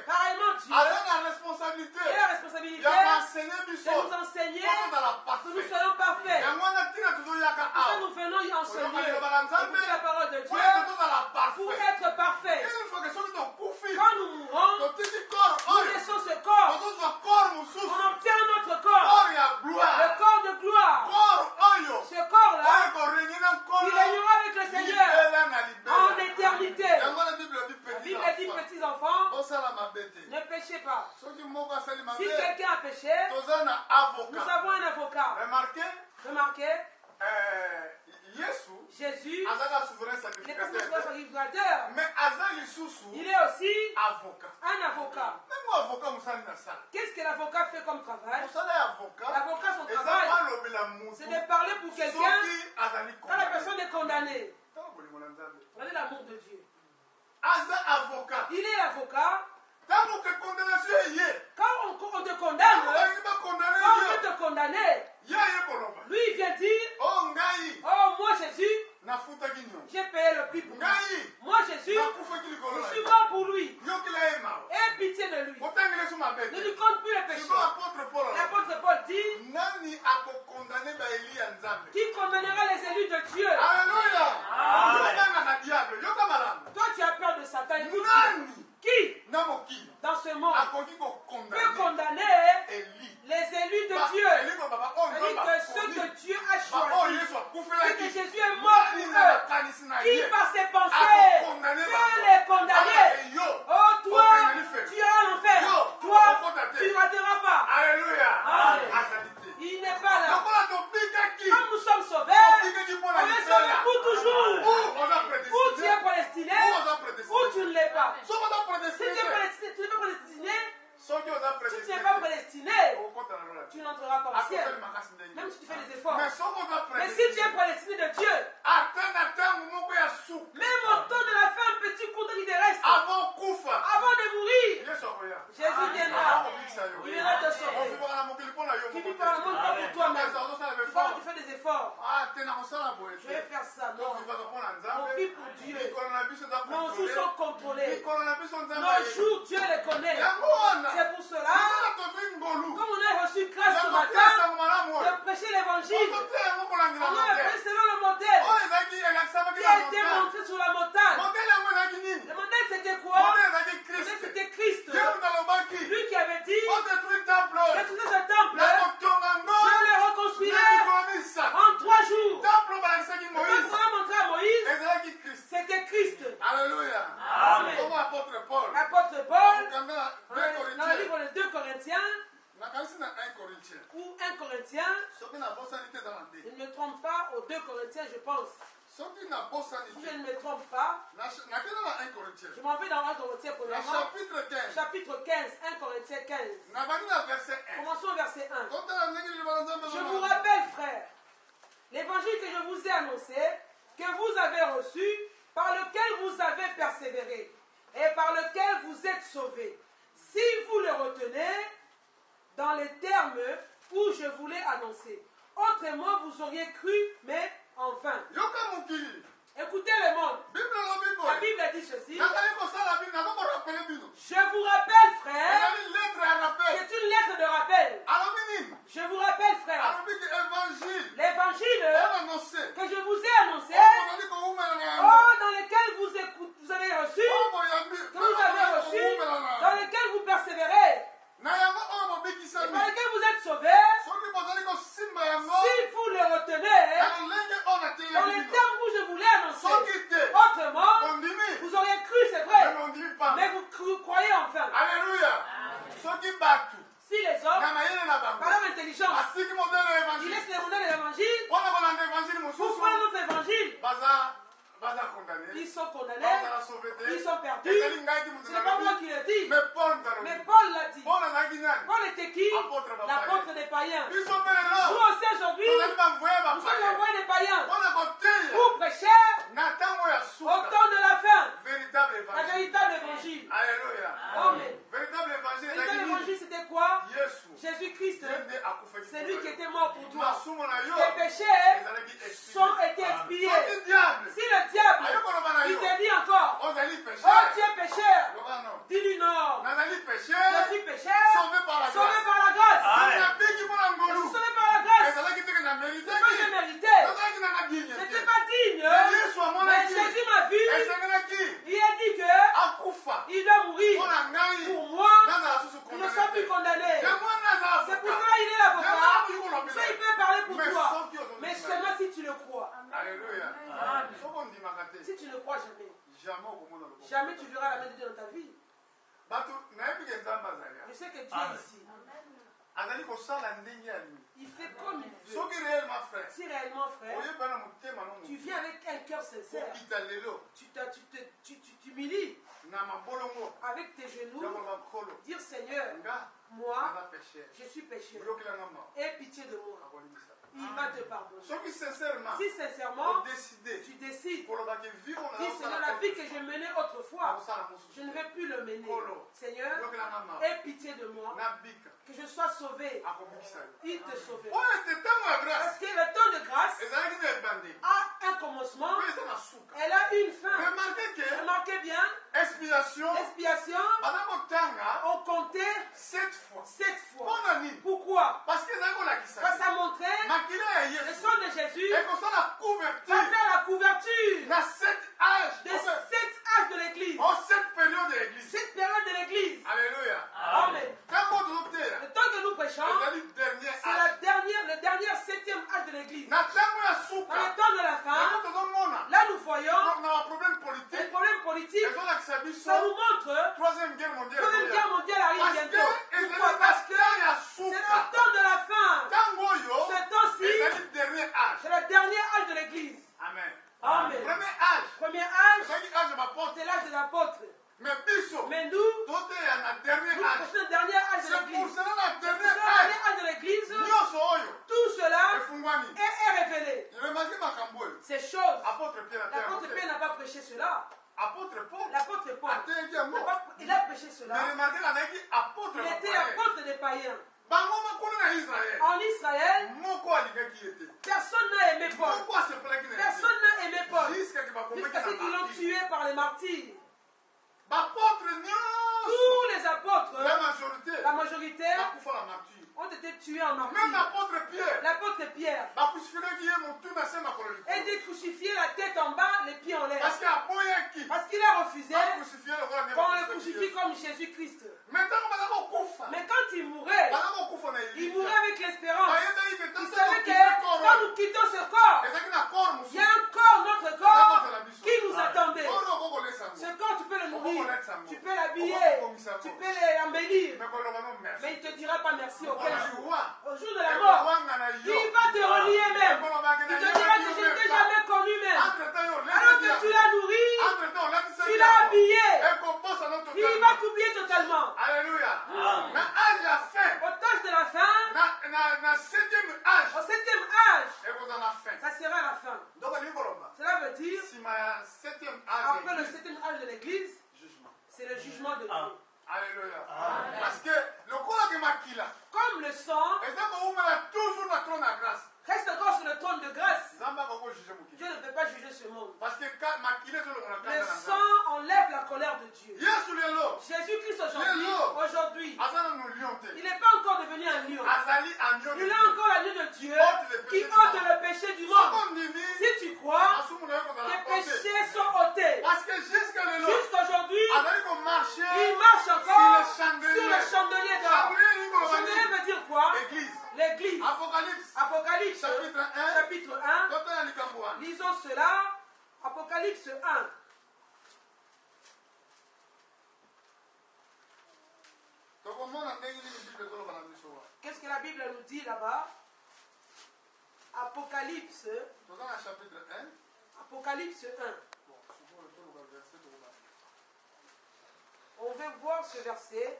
Pareillement, Dieu a la responsabilité de nous enseigner que nous soyons parfaits. Quand nous venons enseigner la parole de Dieu pour être parfaits. Quand nous mourons, nous laissons ce corps. On obtient notre corps. Le corps de gloire. Ce corps-là, il régnera avec le Seigneur en éternité. La Bible dit, petits enfants, ne péchez pas. Si quelqu'un a péché, nous avons un avocat. Remarquez. Jésus, il est pas seulement sacrificateur, mais il est aussi un avocat. Qu'est-ce que l'avocat fait comme travail? L'avocat, son travail, c'est de parler pour quelqu'un quand la personne est condamnée. Regardez l'amour de Dieu. Il est avocat. Quand on te condamne, quand on veut te condamner, lui il vient dire, oh moi Jésus, j'ai payé le prix pour lui. Moi Jésus, je suis mort pour lui. Aie pitié de lui. Ne lui compte plus les péchés. L'apôtre Paul dit, Qui condamnera les élus de Dieu? Alléluia. Toi, tu as peur de Satan. Qui, dans ce monde, peut condamner les élus de Dieu? C'est-à-dire que ceux que Dieu a choisis, c'est que Jésus est mort pour eux, qui par ses pensées peut les condamner. Oh, toi, tu iras en enfer. Toi, tu ne rateras pas. Alléluia. Il n'est pas là. Comme nous sommes sauvés, on est sauvés pour toujours. Ou tu es prédestiné, ou tu ne l'es pas. Si tu es prédestiné, tu n'es pas prédestiné. Si tu n'es pas prédestiné, tu n'entreras pas au ciel. Même si tu fais des efforts. Mais si tu es prédestiné de Dieu, même au temps de la fin, un petit coup qui te reste, avant de mourir, Jésus viendra. Il viendra te sauver. Qui vit par le monde, pas pour toi-même. Tu fais des efforts. Je vais faire ça. Non. On vit pour Dieu. Nos jours sont contrôlés. Nos jours, Dieu les connaît. C'est pour cela, comme on a reçu grâce ce matin, de prêcher l'évangile, on a prêché selon le modèle qui a été montré sur la montagne. Le modèle c'était quoi? Le modèle c'était Christ. Lui qui avait dit, détruisez ce temple, je le reconstruirai en 3 jours. Le temple qu'on a montré à Moïse, c'était Christ. Alléluia. Amen. L'apôtre Paul, dans le livre de 2 Corinthiens, ou 1 Corinthien, je ne me trompe pas, aux 2 Corinthiens, je pense. Si je ne me trompe pas, je m'en vais dans 1 Corinthiens premièrement. Chapitre 15, 1 Corinthiens 15. Commençons au verset 1. Je vous rappelle, frères, l'évangile que je vous ai annoncé, que vous avez reçu, par lequel vous avez persévéré, et par lequel vous êtes sauvés. Si vous le retenez dans les termes où je vous l'ai annoncé. Autrement, vous auriez cru, mais en vain. Écoutez le monde. La Bible dit ceci. Je vous rappelle, frère. C'est une lettre de rappel. Je vous rappelle, frère. L'évangile que je vous ai annoncé, dans lequel vous avez reçu, que vous avez reçu, dans lequel vous persévérez, et par lequel vous êtes sauvés, si vous le retenez, dans les termes où je vous l'ai annoncé, autrement, vous auriez cru, c'est vrai, mais vous croyez enfin. Alléluia. Si les hommes, par leur intelligence, ils laissent les modèles de l'évangile, pour prendre notre évangile, ils sont condamnés, ils sont perdus. Ce n'est pas moi qui le dis, mais Paul l'a dit. Paul était qui? L'apôtre des païens. Nous aussi aujourd'hui, nous sommes envoyés des païens pour prêcher au temps de la fin la véritable évangile. Amen. Véritable évangile, c'était quoi? Jésus-Christ, c'est lui qui était mort pour toi. Tes péchés ont été expiés. Si le diable, il te dit encore, oh tu es pécheur, dis-lui non, je suis pécheur, sauvé par la grâce. Je suis sauvé par la grâce. C'est pas que j'ai mérité, c'était pas digne, mais Jésus m'a vu, il a dit que il doit mourir pour moi, je ne sois plus condamné. C'est pour ça qu'il est l'avocat, ça il peut parler pour toi, mais seulement si tu le crois. Alléluia. Si tu ne crois jamais tu verras la main de Dieu dans ta vie. Je sais que Dieu est ici. Il fait comme il veut. Si réellement, frère, tu viens avec un cœur sincère, tu t'humilies avec tes genoux, dire Seigneur, moi, je suis pécheur. Aie pitié de moi. Il va te pardonner. Si sincèrement, tu décides, dis Seigneur, la vie que je menais autrefois, je ne vais plus le mener. Seigneur, aie pitié de moi, que je sois sauvé. Il te sauvera. Parce que le temps de grâce a un commencement, elle a une fin. Remarquez bien, l'expiation, on comptait 7 fois. Pourquoi? Parce que ça montrait le sang de Jésus va faire la couverture des 7 âges de l'église. Cette période de l'église. Alléluia. Amen. Le temps que nous prêchons, c'est le dernier 7e âge de l'église. Dans le temps de la fin, là nous voyons les problèmes politiques. Ça nous montre Troisième guerre mondiale arrive bientôt. Pourquoi? Parce que c'est le temps de la fin. Ce temps-ci, c'est le dernier âge de l'église. Amen. Amen. Premier âge, c'est l'âge des apôtres. Mais nous, nous sommes le dernier âge de l'église. Le dernier âge de l'église, tout cela est révélé. Ces choses, l'apôtre Pierre n'a pas prêché cela. L'apôtre Paul, il a prêché cela. Il était apôtre des païens. En Israël, personne n'a aimé Paul. Personne n'a aimé Paul. Jusqu'à ce qu'ils l'ont tué par les martyrs. Tous les apôtres, la majorité, ont été tués en martyr. Même l'apôtre Pierre, a été crucifié la tête en bas, les pieds en l'air. Parce qu'il a refusé qu'on le crucifie comme Jésus-Christ. Mais quand il mourait avec l'espérance. Il savait que quand nous quittons ce corps, il y a un corps, notre corps, qui nous attendait. Ce corps, tu peux le nourrir, tu peux l'habiller, tu peux l'embellir. Mais il ne te dira pas merci auquel jour. Au jour de la mort, il va te renier même. Il te dira que je ne t'ai jamais connu même. Alors que tu l'as nourri, tu l'as habillé, il va t'oublier totalement. Alléluia. Au temps de la fin, au 7e âge, ça sera la fin. Cela veut dire, après le 7e âge de l'église, c'est le jugement de Dieu. Alléluia. Parce que le corps de Makila, comme le sang, reste encore sur le trône de grâce. Dieu ne peut pas juger ce monde. Parce que le sang enlève la colère de Dieu. Jésus-Christ aujourd'hui, il n'est pas encore devenu un lion. Il a encore l'agneau de Dieu qui ôte le péché du monde. Si tu crois, les péchés sont ôtés. Jusqu'aujourd'hui, il marche encore sur le chandelier d'or. Le chandelier veut dire quoi? L'église. Apocalypse chapitre 1. Lisons cela. Apocalypse 1. Qu'est-ce que la Bible nous dit là-bas? Apocalypse 1. On veut voir ce verset.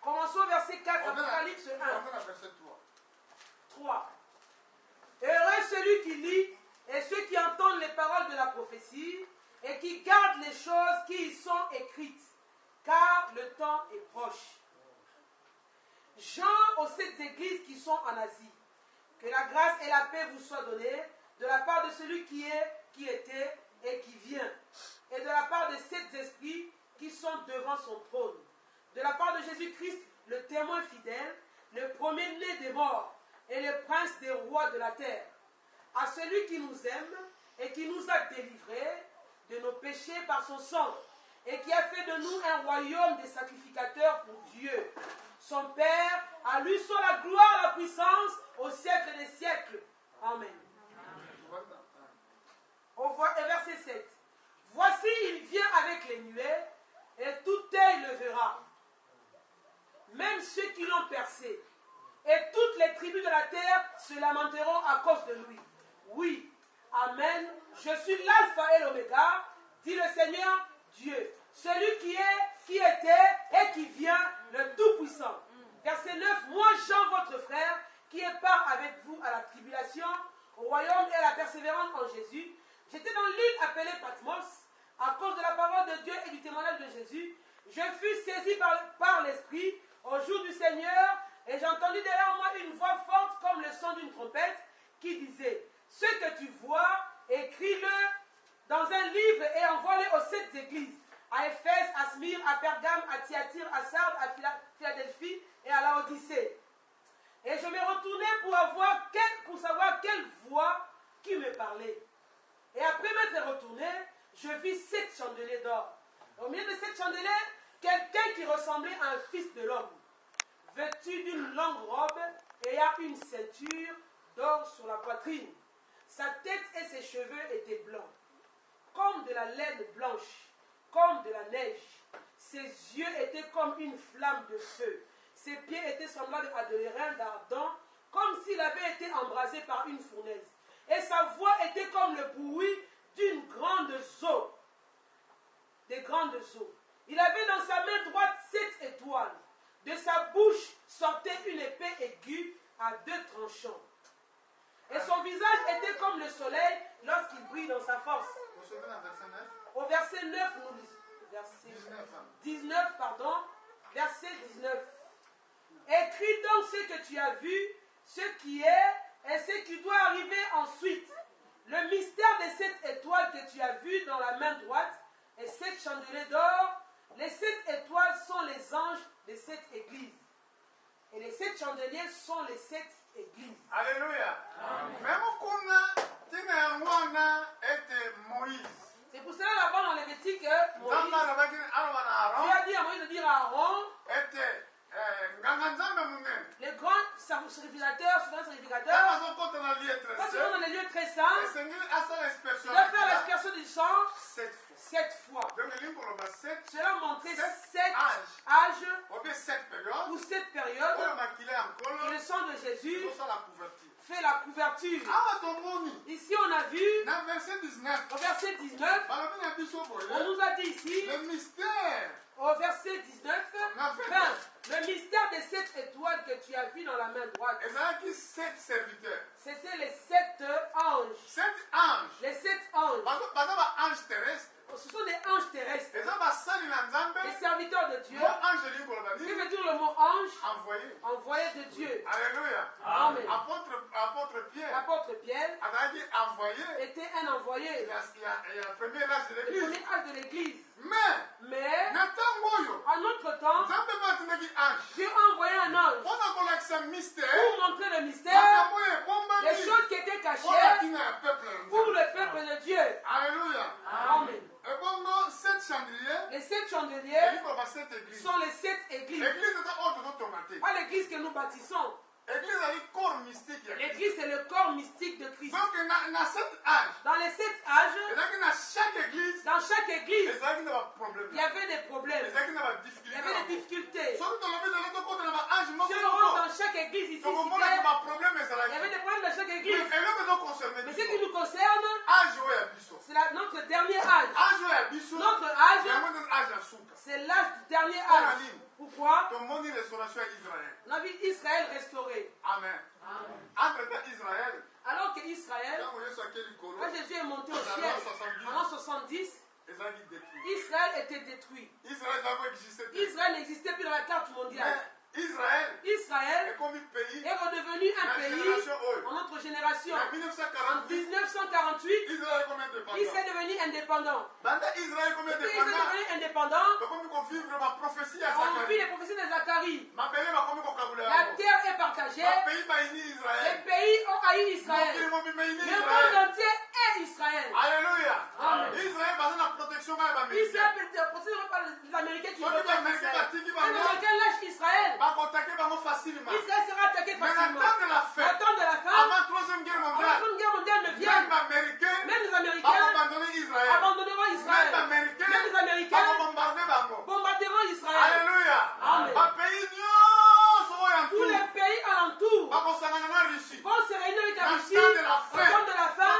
Commençons au verset 4, Apocalypse 1. 3. Heureux celui qui lit et ceux qui entendent les paroles de la prophétie et qui gardent les choses qui y sont écrites, car le temps est proche. Jean aux 7 églises qui sont en Asie, que la grâce et la paix vous soient données de la part de celui qui est, qui était et qui vient, et de la part des 7 esprits qui sont devant son trône, de la part de Jésus-Christ, le témoin fidèle, le premier-né des morts et le prince des rois de la terre, à celui qui nous aime et qui nous a délivrés de nos péchés par son sang, et qui a fait de nous un royaume des sacrificateurs pour Dieu, son Père. À lui soit la gloire, la puissance, au siècle des siècles. Amen. Verset 7. Voici, il vient avec les nuées, et tout œil le verra, même ceux qui l'ont percé, et toutes les tribus de la terre se lamenteront à cause de lui. Oui, amen. Je suis l'alpha et l'oméga, dit le Seigneur Dieu, celui qui est, qui était et qui vient, le Tout-Puissant. Verset 9. Moi, Jean, votre frère, qui est part avec vous à la tribulation, au royaume et à la persévérance en Jésus, j'étais dans l'île appelée Patmos, à cause de la parole de Dieu et du témoignage de Jésus. Je fus saisi par l'Esprit au jour du Seigneur, et j'entendis derrière moi une voix forte comme le son d'une trompette qui disait: ce que tu vois, écris-le dans un livre et envoie-le aux 7 églises, à Éphèse, à Smyrne, à Pergame, à Thyatire, à Sardes, à Philadelphie l'Odyssée. Et je me retournais pour savoir quelle voix qui me parlait. Et après m'être retourné, je vis 7 chandeliers d'or. Au milieu de 7 chandeliers, quelqu'un qui ressemblait à un fils de l'homme, vêtu d'une longue robe et ayant une ceinture d'or sur la poitrine. Sa tête et ses cheveux étaient blancs, comme de la laine blanche, comme de la neige. Ses yeux étaient comme une flamme de feu. Ses pieds étaient semblables à des reins d'ardent, comme s'il avait été embrasé par une fournaise. Et sa voix était comme le bruit d'une grande eau. Des grandes eaux. Il avait dans sa main droite 7 étoiles. De sa bouche sortait une épée aiguë à 2 tranchants. Et son visage était comme le soleil lorsqu'il brille dans sa force. Au verset 9, nous lisons. Verset 19. Écris donc ce que tu as vu, ce qui est et ce qui doit arriver ensuite. Le mystère des 7 étoiles que tu as vues dans la main droite et 7 chandeliers d'or. Les 7 étoiles sont les anges des 7 églises. Et les 7 chandeliers sont les 7 églises. Alléluia. Même Moïse. C'est pour cela là-bas dans Lévitique, Moïse, Dieu a dit à Moïse de dire à Aaron, les grands sacrificateurs, quand ils vont dans les lieux très saints, ils doivent faire l'aspersion du sang 7 fois. Cela montrait 7 âges ou 7 périodes. Et le sang de Jésus fait la couverture. Ici on a vu au verset 19, on nous a dit ici, le mystère. Au verset 19, le mystère des 7 étoiles que tu as vu dans la main droite. C'était les 7 anges. 7 anges. Les 7 anges. Ce sont des anges terrestres. Des serviteurs de Dieu. Ce qui veut dire le mot ange? Envoyé de Dieu. Alléluia. Amen. L'apôtre Pierre était un envoyé. Le premier âge de l'église. Mais en notre temps, Dieu a envoyé un ange pour montrer le mystère, les choses qui étaient cachées pour le peuple de Dieu. Alléluia. Amen. Les 7 chandeliers sont les 7 églises. Pas l'église que nous bâtissons. L'église, c'est le corps mystique de Christ. Donc, dans les 7 âges, dans chaque église, il y avait des problèmes. Il y avait des difficultés. Si on rentre dans chaque église ici, il y avait des problèmes dans chaque église. Mais ce qui nous concerne, c'est notre dernier âge. Notre âge, c'est l'âge du dernier âge. Pourquoi? La vie d'Israël restaurée. Amen. Entre-temps, Israël, alors qu'Israël, quand Jésus est monté au ciel en l'an 70, Israël était détruit. Israël n'existait plus dans la carte mondiale. Israël est redevenu un pays en notre génération. En 1948, Israël est devenu indépendant. Israël est devenu indépendant. On vit les prophéties de Zacharie. La terre est partagée. Les pays ont haï Israël. Le monde entier est Israël. Alléluia. Amen. Israël est la protection par les Américains qui protègent Israël. Les Américains lâchent Israël. Israël sera attaqué facilement. Le temps de la fin, avant la Troisième Guerre mondiale ne vienne. Même les Américains abandonneront Israël. Même les Américains bombarderont Israël. Alléluia. Amen. Tous les pays alentours vont se réunir avec la Russie au temps de la fin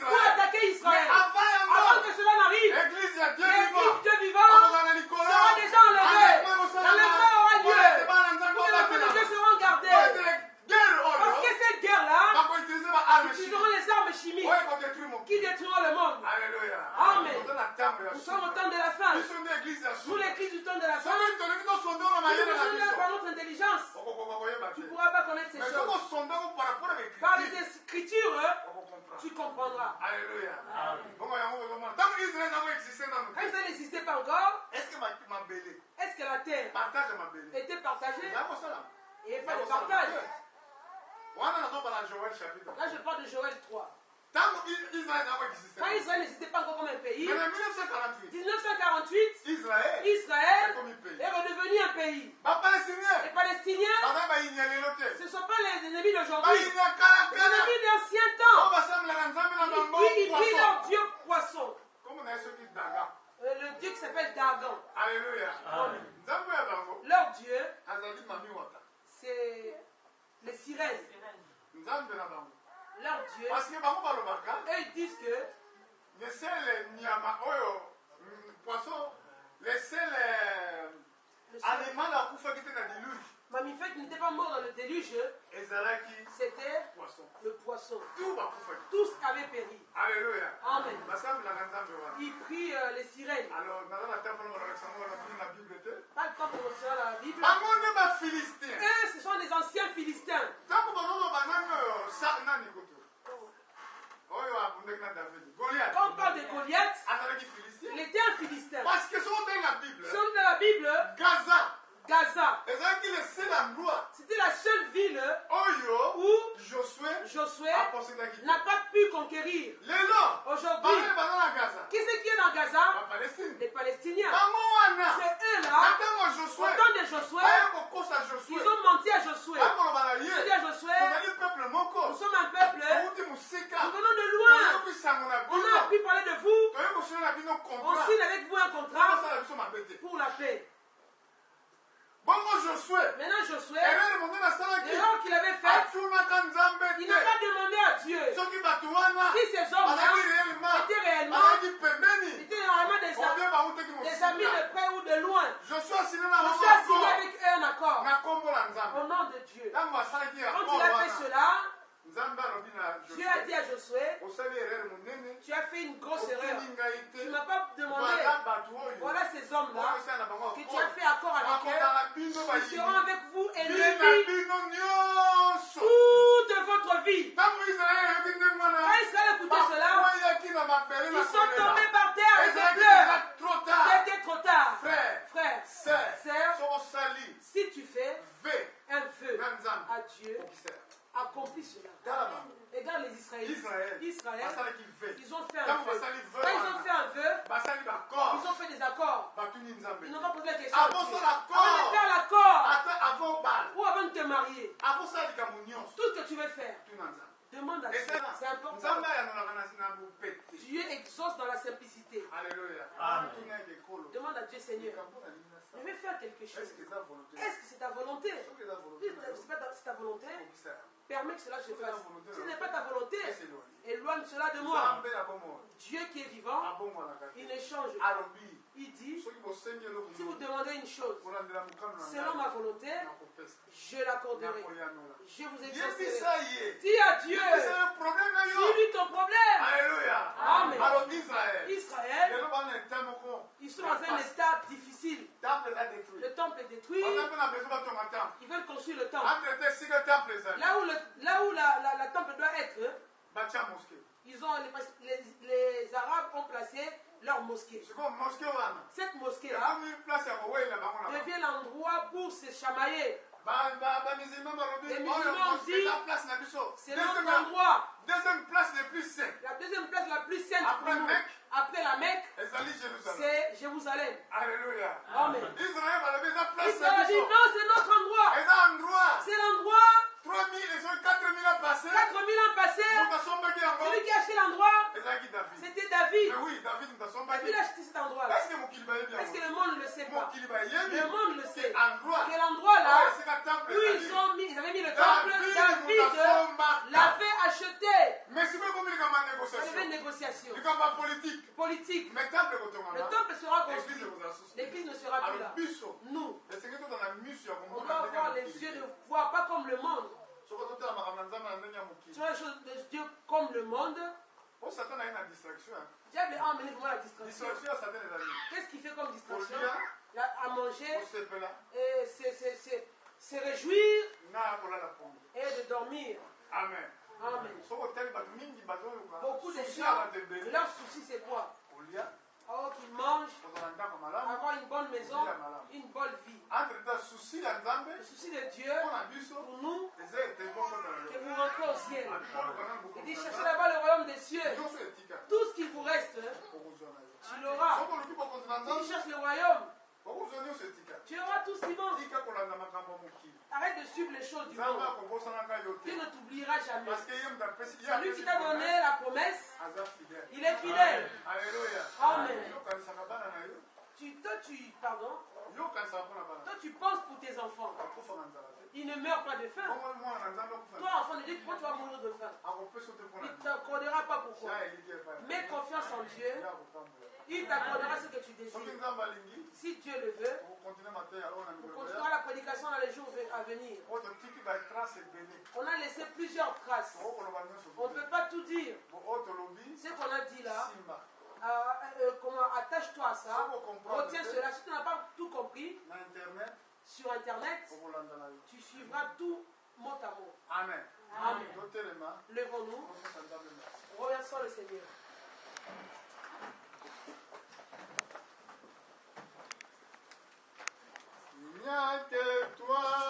pour attaquer Israël. Avant que cela n'arrive, l'Église Dieu vivant sera déjà enlevée. L'enlèvement aura lieu. Tous les enfants de Dieu seront gardés. Parce que cette guerre-là, utiliseront les armes chimiques qui détruiront le monde. Amen. Nous sommes au temps de la fin. Nous, l'Église du temps de la fin, nous sommes par notre intelligence. Tu ne pourras pas connaître ces choses. Par les Écritures, tu comprendras. Alléluia. Quand Israël n'existait pas encore, est-ce que la terre était partagée? Il n'y avait pas de partage. Là, je parle de Joël 3. Quand Israël n'existait pas encore comme un pays, en 1948, Israël est redevenu un pays. Les Palestiniens, ce ne sont pas les ennemis d'aujourd'hui. Les ennemis d'ancien temps. Ils prient leur dieu poisson. Le dieu qui s'appelle Dagon. Alléluia. Leur dieu, c'est les sirènes. Leur dieu. Et ils disent que les seuls aliments mammifères qui n'étaient pas morts dans le déluge, c'était le poisson. Tous avaient péri. Alléluia. Amen. Ils prient les sirènes. Alors, pas le temps pour recevoir la Bible. Eux, ce sont des anciens Philistins. Quand on parle de Goliath, il était un Philistin. Parce que selon la Bible, Gaza, c'était la seule ville où Josué n'a pas pu conquérir. Aujourd'hui, qui c'est qui est dans Gaza? Les Palestiniens. C'est eux là, au temps de Josué, ils ont menti à Josué. Ils ont dit à Josué, nous sommes un peuple, nous venons de loin, on a appris parler de vous, on signe avec vous un contrat pour la paix. Maintenant Josué, l'erreur qu'il avait faite, il n'a pas demandé à Dieu si ces hommes-là étaient réellement des amis de près ou de loin. Josué a signé avec eux un accord au nom de Dieu. Quand il a fait cela, Dieu a dit à Josué, tu as fait une grosse erreur. Tu ne m'as pas demandé, voilà ces hommes-là, que tu as fait accord avec eux, ils seront avec vous ennemis toute votre vie. Quand Israël écoutait cela, ils sont tombés par terre et se pleurent. C'était trop tard. Frère, sœur, si tu fais un vœu à Dieu, accomplis cela. Regarde les Israélites. Israël, ils ont fait un vœu. Quand ils ont fait un vœu, ils ont fait des accords. Ils n'ont pas posé la question. Avant de faire l'accord, ou avant de te marier, tout ce que tu veux faire, demande à Dieu. C'est important. Dieu exauce dans la simplicité. Alléluia. Demande à Dieu, Seigneur, je vais faire quelque chose. Est-ce que c'est ta volonté? Si ce n'est pas ta volonté, permets que cela se fasse. Si ce n'est pas ta volonté, éloigne cela de moi. Dieu qui est vivant, il ne change pas. Il dit, si vous demandez une chose selon ma volonté, je l'accorderai. Je vous exaucerai. Dis à Dieu, dis-lui ton problème. Alléluia. Amen. Alors Israël, ils sont dans un état difficile. Le temple est détruit. Ils veulent construire le temple. Là où la temple doit être, ils ont, les Arabes ont placé leur mosquée. Cette mosquée-là devient l'endroit pour se chamailler. Les musulmans ont dit, c'est notre endroit. Deuxième place la plus sainte. La deuxième place la plus sainte pour nous. Après la Mecque, c'est Jérusalem. Alléluia. Amen. Israël a dit non, c'est notre endroit. C'est l'endroit. 4000 ans passés. 4000 ans passés. Celui qui a acheté l'endroit, c'était David. Mais oui, David a acheté cet endroit-là. Est-ce que le monde ne le sait pas? Le monde le sait. Que l'endroit-là, où ils avaient mis le temple, David l'avait acheté. Mais c'est pas comme il y avait une négociation. Politique. Le temple sera construit. L'église ne sera plus là. Nous, on doit avoir les yeux de voir, pas comme le monde. Sur les choses de Dieu comme le monde. Diable a emmené vraiment la distraction. Qu'est-ce qu'il fait comme distraction? À manger, se réjouir et de dormir. Amen. Beaucoup de gens, leur souci c'est quoi? Oh, qu'ils mangent, avoir une bonne maison, une bonne vie. Le souci de Dieu, pour nous, que vous rentrez au ciel. Il dit, cherchez là-bas le royaume des cieux. Tout ce qui vous reste, tu l'auras. Si tu cherches le royaume, tu auras tout ce qui manque. Arrête de suivre les choses du monde. Dieu ne t'oubliera jamais. Celui qui t'a donné la promesse, il est fidèle. Amen. Toi, tu penses pour tes enfants. Ils ne meurent pas de faim. Toi, enfant de Dieu, pourquoi tu vas mourir de faim? Il ne t'accordera pas pourquoi. Mets confiance en Dieu. Il t'accordera ce que tu désires. Si Dieu le veut, on continuera la prédication dans les jours à venir. On a laissé plusieurs traces. On ne peut pas tout dire. Ce qu'on a dit là, attache-toi à ça. Retiens cela. Si tu n'as pas tout compris, sur Internet, tu suivras tout mot à mot. Amen. Amen. Levons-nous. Remercions le Seigneur. Il n'y a que toi.